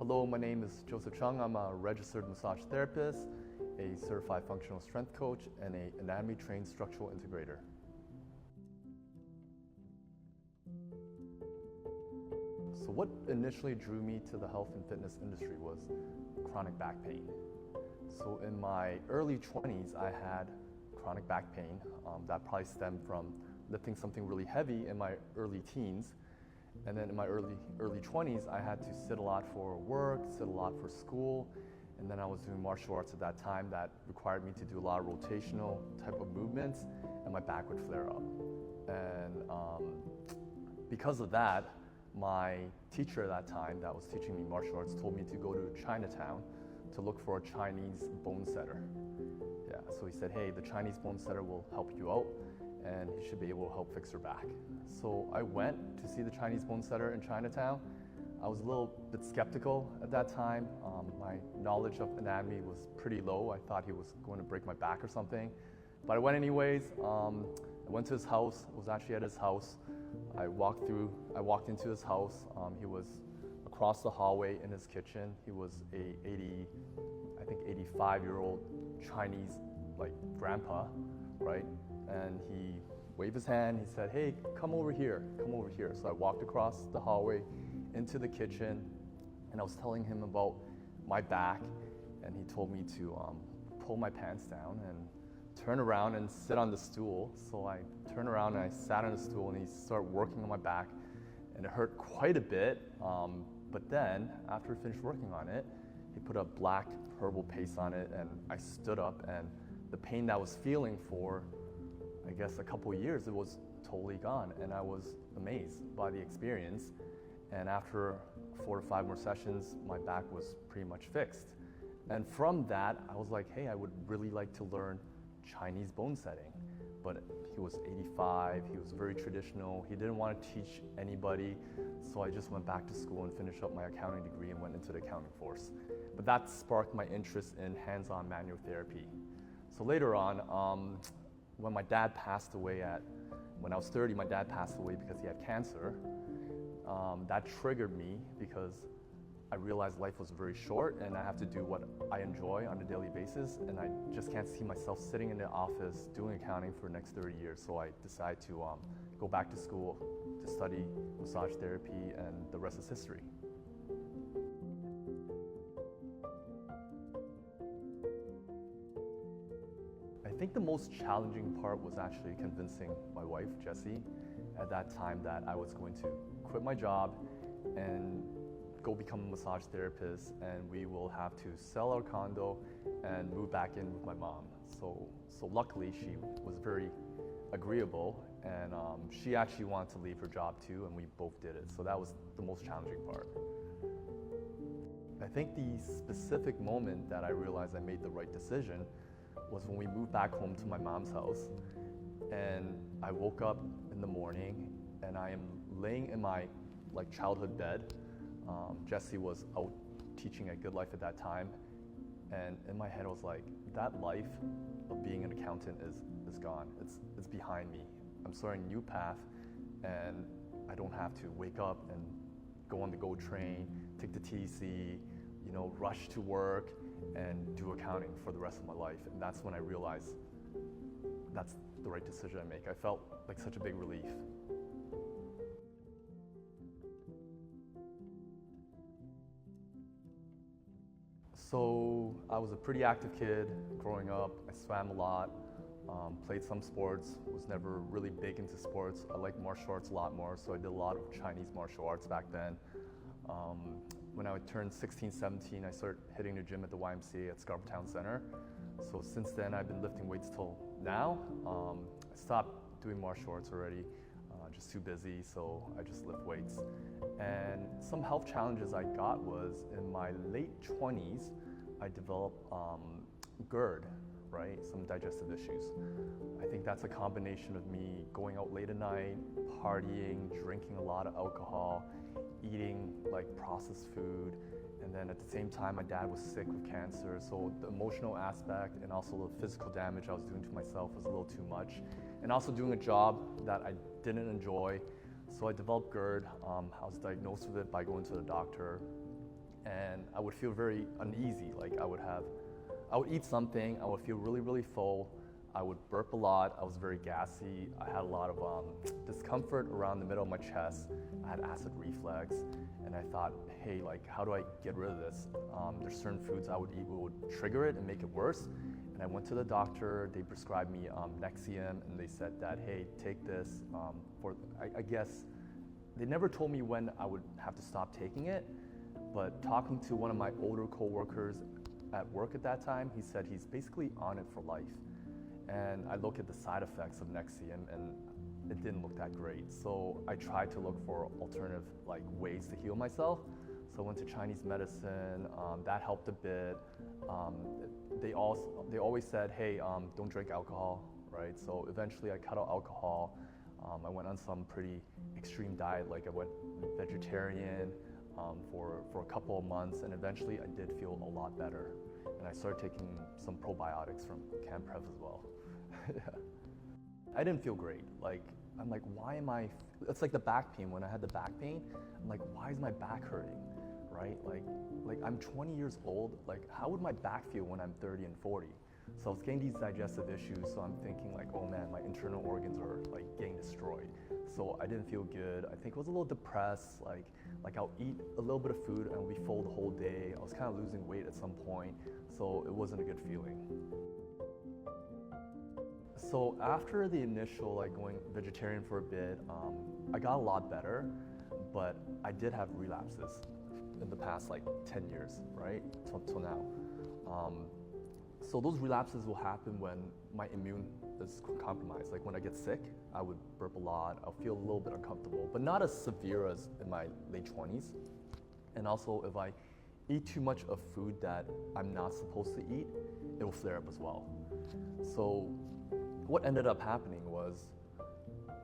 Hello, my name is Cheung. I'm a registered massage therapist, a certified functional strength coach, and an anatomy-trained structural integrator. So what initially drew me to the health and fitness industry was chronic back pain. So in my early 20s, I had chronic back pain that probably stemmed from lifting something really heavy in my early teens. And then in my early 20s, I had to sit a lot for work, sit a lot for school, and then I was doing martial arts at that time that required me to do a lot of rotational type of movements, and my back would flare up. And because of that, my teacher at that time that was teaching me martial arts told me to go to Chinatown to look for a Chinese bone setter. Yeah, so he said, hey, the Chinese bone setter will help you out, and he should be able to help fix your back. So I went to see the Chinese bone setter in Chinatown. I was a little bit skeptical at that time. My knowledge of anatomy was pretty low. I thought he was going to break my back or something. But I went anyways. I went to his house. I was actually at his house. I walked into his house. He was across the hallway in his kitchen. He was a 85-year-old Chinese grandpa, right? And he waved his hand. He said, hey, come over here, come over here. So I walked across the hallway into the kitchen, and I was telling him about my back, and he told me to pull my pants down and turn around and sit on the stool. So I turned around and I sat on the stool, and he started working on my back, and it hurt quite a bit. But then, after he finished working on it, he put a black herbal paste on it, and I stood up, and the pain that I was feeling for, I guess, a couple of years, it was totally gone, and I was amazed by the experience. And after 4 to 5 more sessions, my back was pretty much fixed. And from that, I was like, hey, I would really like to learn Chinese bone setting. But he was 85, he was very traditional, he didn't want to teach anybody, so I just went back to school and finished up my accounting degree and went into the accounting force. But that sparked my interest in hands-on manual therapy. So later on, when my dad passed away when I was 30, my dad passed away because he had cancer. That triggered me because I realized life was very short and I have to do what I enjoy on a daily basis, and I just can't see myself sitting in the office doing accounting for the next 30 years. So I decided to go back to school to study massage therapy, and the rest is history. I think the most challenging part was actually convincing my wife, Jessie, at that time that I was going to quit my job and go become a massage therapist, and we will have to sell our condo and move back in with my mom. So luckily she was very agreeable, and she actually wanted to leave her job too, and we both did it. So that was the most challenging part. I think the specific moment that I realized I made the right decision was when we moved back home to my mom's house, and I woke up in the morning and I am laying in my childhood bed. Jessie was out teaching at Good Life at that time, and in my head I was like, that life of being an accountant is gone. It's behind me. I'm starting a new path, and I don't have to wake up and go on the GO train, take the TC, rush to work and do accounting for the rest of my life. And that's when I realized that's the right decision I make. I felt like such a big relief. So I was a pretty active kid growing up. I swam a lot, played some sports, was never really big into sports. I liked martial arts a lot more, so I did a lot of Chinese martial arts back then. When I turned 16, 17, I started hitting the gym at the YMCA at Scarborough Town Center. So since then, I've been lifting weights till now. I stopped doing martial arts already, just too busy, so I just lift weights. And some health challenges I got was in my late 20s, I developed GERD, right? Some digestive issues. I think that's a combination of me going out late at night, partying, drinking a lot of alcohol, eating processed food, and then at the same time my dad was sick with cancer, so the emotional aspect and also the physical damage I was doing to myself was a little too much, and also doing a job that I didn't enjoy. So I developed GERD. I was diagnosed with it by going to the doctor, and I would feel very uneasy. Like I would eat something, I would feel really, really full. I would burp a lot. I was very gassy. I had a lot of discomfort around the middle of my chest. I had acid reflux, and I thought, hey, like, how do I get rid of this? There's certain foods I would eat would trigger it and make it worse. And I went to the doctor. They prescribed me Nexium, and they said that, hey, take this I guess they never told me when I would have to stop taking it. But talking to one of my older coworkers at work at that time, he said he's basically on it for life. And I look at the side effects of Nexium, and it didn't look that great. So I tried to look for alternative ways to heal myself. So I went to Chinese medicine. That helped a bit. They always said, hey, don't drink alcohol, right? So eventually I cut out alcohol. I went on some pretty extreme diet, like I went vegetarian for a couple of months, and eventually I did feel a lot better. And I started taking some probiotics from Camp Prev as well. Yeah. I didn't feel great. I'm like, why am I? It's like the back pain. When I had the back pain, I'm like, why is my back hurting, right? Like I'm 20 years old. Like, how would my back feel when I'm 30 and 40? So I was getting these digestive issues. So I'm thinking like, oh man, my internal organs are like getting destroyed. So I didn't feel good. I think I was a little depressed. Like I'll eat a little bit of food and I'll be full the whole day. I was kind of losing weight at some point, so it wasn't a good feeling. So after the initial going vegetarian for a bit, I got a lot better, but I did have relapses in the past 10 years, right, till now. So those relapses will happen when my immune is compromised. Like when I get sick, I would burp a lot, I'll feel a little bit uncomfortable, but not as severe as in my late 20s. And also if I eat too much of food that I'm not supposed to eat, it will flare up as well. So what ended up happening was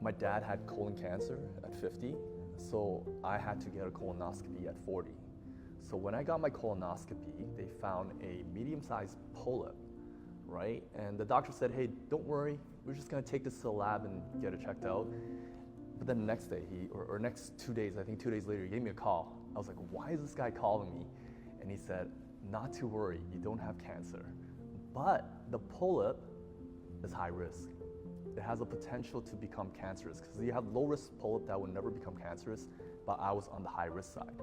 my dad had colon cancer at 50, so I had to get a colonoscopy at 40. So when I got my colonoscopy, they found a medium-sized polyp, right? And the doctor said, hey, don't worry, we're just gonna take this to the lab and get it checked out. But then the next day, or next 2 days, I think 2 days later, he gave me a call. I was like, why is this guy calling me? And he said, not to worry, you don't have cancer. But the polyp is high risk. It has a potential to become cancerous because you have low risk polyp that would never become cancerous, but I was on the high risk side.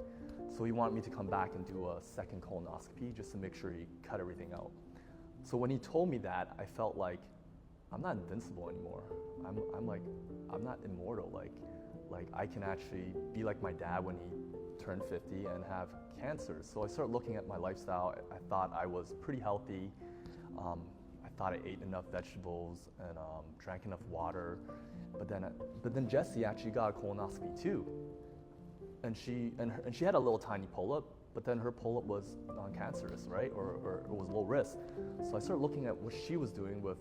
So he wanted me to come back and do a second colonoscopy just to make sure he cut everything out. So when he told me that, I felt like I'm not invincible anymore. I'm not immortal. Like I can actually be like my dad when he turned 50 and have cancer. So I started looking at my lifestyle. I thought I was pretty healthy. I thought I ate enough vegetables and drank enough water. But then Jessie actually got a colonoscopy too. And she had a little tiny polyp, but then her polyp was non-cancerous, right? Or it was low risk. So I started looking at what she was doing with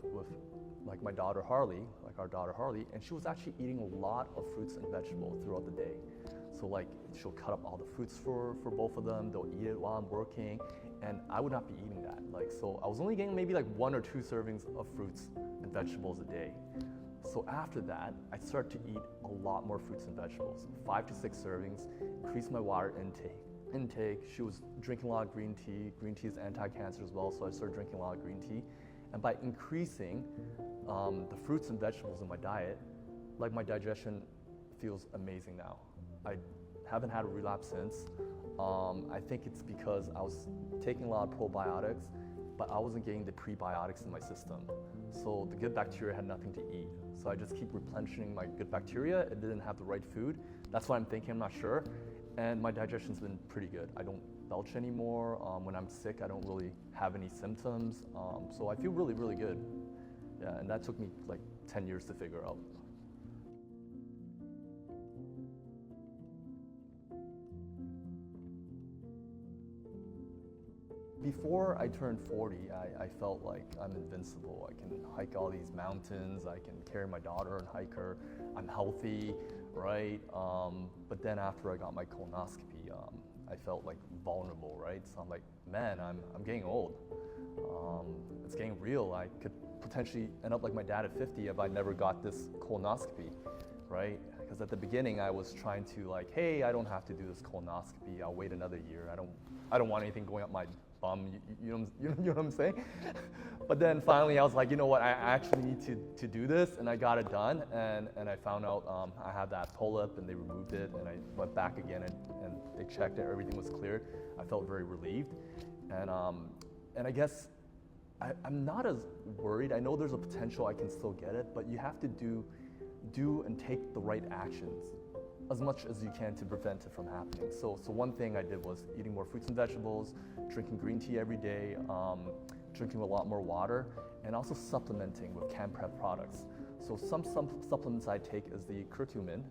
like my daughter Harley, like our daughter Harley, and she was actually eating a lot of fruits and vegetables throughout the day. So like she'll cut up all the fruits for both of them, they'll eat it while I'm working, and I would not be eating that. So I was only getting maybe 1 or 2 servings of fruits and vegetables a day. So after that, I started to eat a lot more fruits and vegetables, 5 to 6 servings, increased my water intake. She was drinking a lot of green tea. Green tea is anti-cancer as well, so I started drinking a lot of green tea. And by increasing the fruits and vegetables in my diet, my digestion feels amazing now. I haven't had a relapse since. I think it's because I was taking a lot of probiotics, but I wasn't getting the prebiotics in my system. So the good bacteria had nothing to eat. So I just keep replenishing my good bacteria. It didn't have the right food. That's what I'm thinking, I'm not sure. And my digestion's been pretty good. I don't belch anymore. When I'm sick, I don't really have any symptoms. So I feel really, really good. Yeah, and that took me 10 years to figure out. Before I turned 40, I felt like I'm invincible. I can hike all these mountains, I can carry my daughter and hike her, I'm healthy, right? But then after I got my colonoscopy, I felt vulnerable, right? So I'm like, man, I'm getting old. It's getting real. I could potentially end up like my dad at 50 if I never got this colonoscopy, right? Because at the beginning I was trying to like, hey, I don't have to do this colonoscopy. I'll wait another year. I don't want anything going up my bum. You know what I'm saying? But then finally I was like, you know what? I actually need to do this, and I got it done. And I found out I had that polyp, and they removed it, and I went back again, and they checked it. Everything was cleared. I felt very relieved, and I guess I'm not as worried. I know there's a potential I can still get it, but you have to do and take the right actions as much as you can to prevent it from happening. So one thing I did was eating more fruits and vegetables, drinking green tea every day, drinking a lot more water, and also supplementing with camp prep products. So some supplements I take is the curcumin,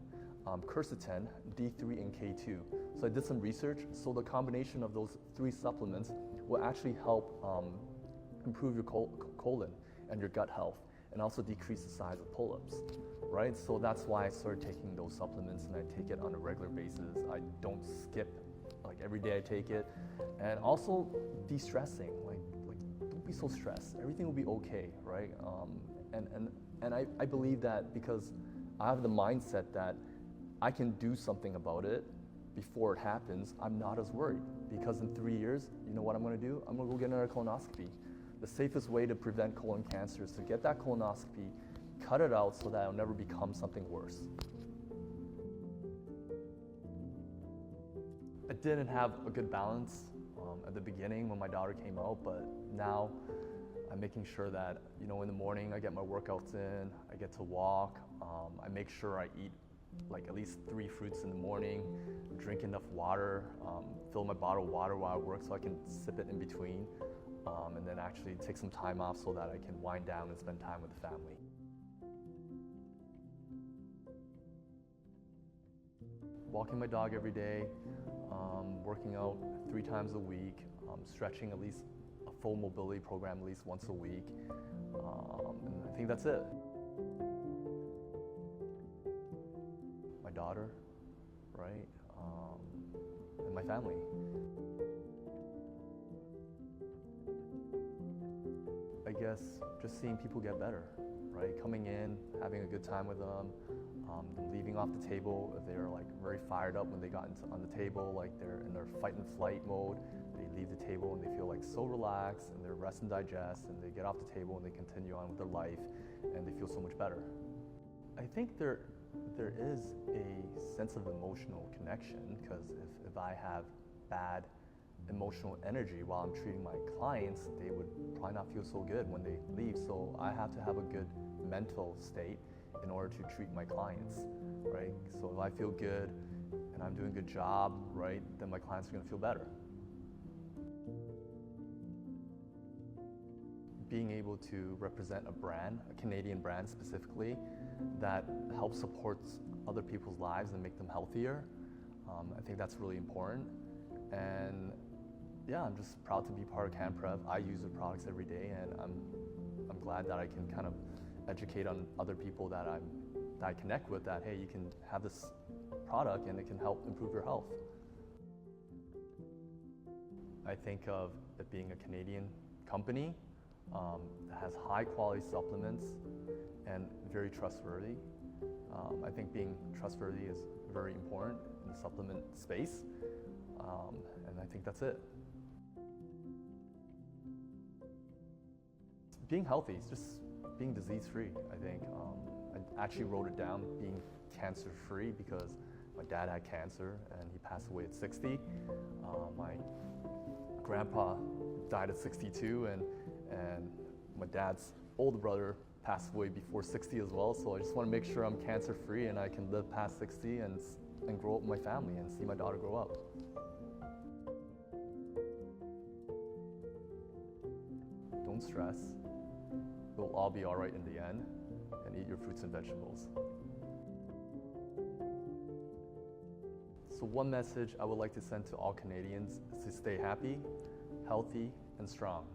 quercetin, D3, and K2. So I did some research. So the combination of those 3 supplements will actually help improve your colon and your gut health, and also decrease the size of polyps, right? So that's why I started taking those supplements, and I take it on a regular basis. I don't skip, like every day I take it. And also de-stressing, like don't be so stressed. Everything will be okay, right? And I believe that because I have the mindset that I can do something about it before it happens, I'm not as worried. Because in 3 years, you know what I'm gonna do? I'm gonna go get another colonoscopy. The safest way to prevent colon cancer is to get that colonoscopy, cut it out so that it'll never become something worse. I didn't have a good balance at the beginning when my daughter came out, but now I'm making sure that, in the morning I get my workouts in, I get to walk, I make sure I eat like at least 3 fruits in the morning, drink enough water, fill my bottle of water while I work so I can sip it in between. And then actually take some time off so that I can wind down and spend time with the family. Walking my dog every day, working out 3 times a week, stretching at least a full mobility program at least once a week, and I think that's it. My daughter, right, and my family. I guess just seeing people get better, right? Coming in, having a good time with them leaving off the table if they're like very fired up when they got on the table, like they're in their fight and flight mode. They leave the table and they feel like so relaxed, and they're rest and digest, and they get off the table and they continue on with their life, and they feel so much better. I think there is a sense of emotional connection, because if I have bad emotional energy while I'm treating my clients, they would probably not feel so good when they leave. So I have to have a good mental state in order to treat my clients, right? So if I feel good and I'm doing a good job, right, then my clients are gonna feel better. Being able to represent a brand, a Canadian brand specifically, that helps support other people's lives and make them healthier, I think that's really important. And yeah, I'm just proud to be part of Camp Prep. I use the products every day, and I'm glad that I can kind of educate on other people that I connect with, that hey, you can have this product and it can help improve your health. I think of it being a Canadian company that has high quality supplements and very trustworthy. I think being trustworthy is very important in the supplement space, and I think that's it. Being healthy is just being disease-free, I think. I actually wrote it down, being cancer-free, because my dad had cancer and he passed away at 60. My grandpa died at 62, and my dad's older brother passed away before 60 as well. So I just want to make sure I'm cancer-free and I can live past 60 and grow up with my family and see my daughter grow up. Don't stress. We'll all be all right in the end, and eat your fruits and vegetables. So one message I would like to send to all Canadians is to stay happy, healthy, and strong.